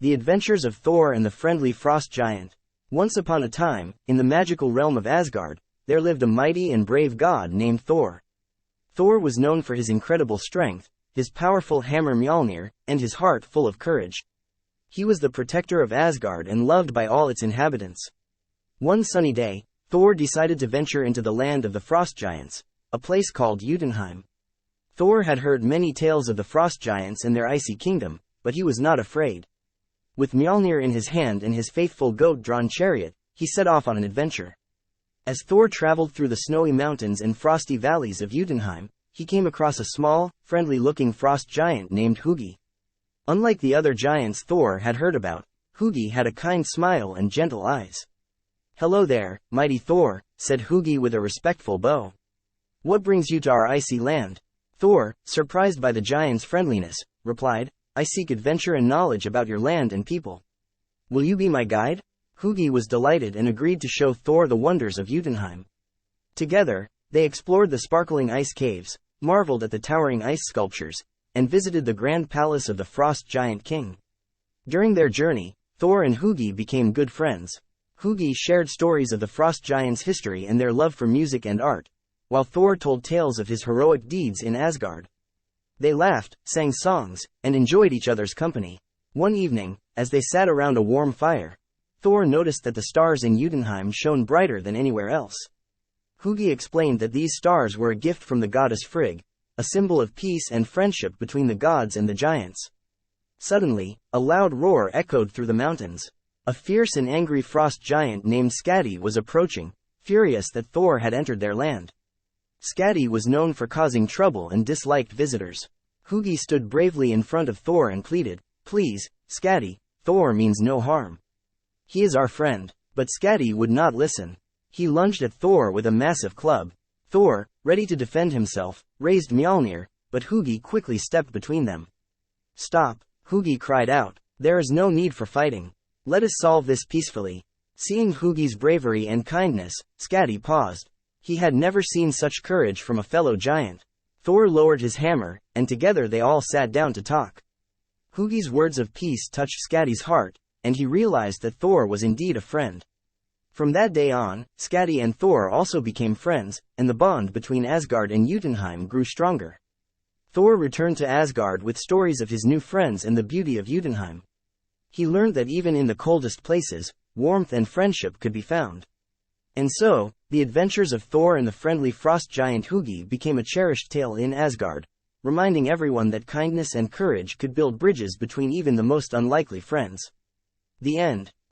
The Adventures of Thor and the Friendly Frost Giant. Once upon a time, in the magical realm of Asgard, there lived a mighty and brave god named Thor. Thor was known for his incredible strength, his powerful hammer Mjolnir, and his heart full of courage. He was the protector of Asgard and loved by all its inhabitants. One sunny day, Thor decided to venture into the land of the Frost Giants, a place called Jotunheim. Thor had heard many tales of the Frost Giants and their icy kingdom, but he was not afraid. With Mjolnir in his hand and his faithful goat-drawn chariot, he set off on an adventure. As Thor traveled through the snowy mountains and frosty valleys of Jotunheim, he came across a small, friendly-looking frost giant named Hugi. Unlike the other giants Thor had heard about, Hugi had a kind smile and gentle eyes. "Hello there, mighty Thor," said Hugi with a respectful bow. "What brings you to our icy land?" Thor, surprised by the giant's friendliness, replied, "I seek adventure and knowledge about your land and people. Will you be my guide?" Hugi was delighted and agreed to show Thor the wonders of Jotunheim. Together, they explored the sparkling ice caves, marveled at the towering ice sculptures, and visited the grand palace of the Frost Giant King. During their journey, Thor and Hugi became good friends. Hugi shared stories of the Frost Giants' history and their love for music and art, while Thor told tales of his heroic deeds in Asgard. They laughed, sang songs, and enjoyed each other's company. One evening, as they sat around a warm fire, Thor noticed that the stars in Jotunheim shone brighter than anywhere else. Hugi explained that these stars were a gift from the goddess Frigg, a symbol of peace and friendship between the gods and the giants. Suddenly, a loud roar echoed through the mountains. A fierce and angry frost giant named Skadi was approaching, furious that Thor had entered their land. Skadi was known for causing trouble and disliked visitors. Hugi stood bravely in front of Thor and pleaded, "Please, Skadi, Thor means no harm. He is our friend." But Skadi would not listen. He lunged at Thor with a massive club. Thor, ready to defend himself, raised Mjolnir, but Hugi quickly stepped between them. "Stop," Hugi cried out. "There is no need for fighting. Let us solve this peacefully." Seeing Hugi's bravery and kindness, Skadi paused. He had never seen such courage from a fellow giant. Thor lowered his hammer, and together they all sat down to talk. Hugi's words of peace touched Skadi's heart, and he realized that Thor was indeed a friend. From that day on, Skadi and Thor also became friends, and the bond between Asgard and Jotunheim grew stronger. Thor returned to Asgard with stories of his new friends and the beauty of Jotunheim. He learned that even in the coldest places, warmth and friendship could be found. And so, the adventures of Thor and the friendly frost giant Hugi became a cherished tale in Asgard, reminding everyone that kindness and courage could build bridges between even the most unlikely friends. The end.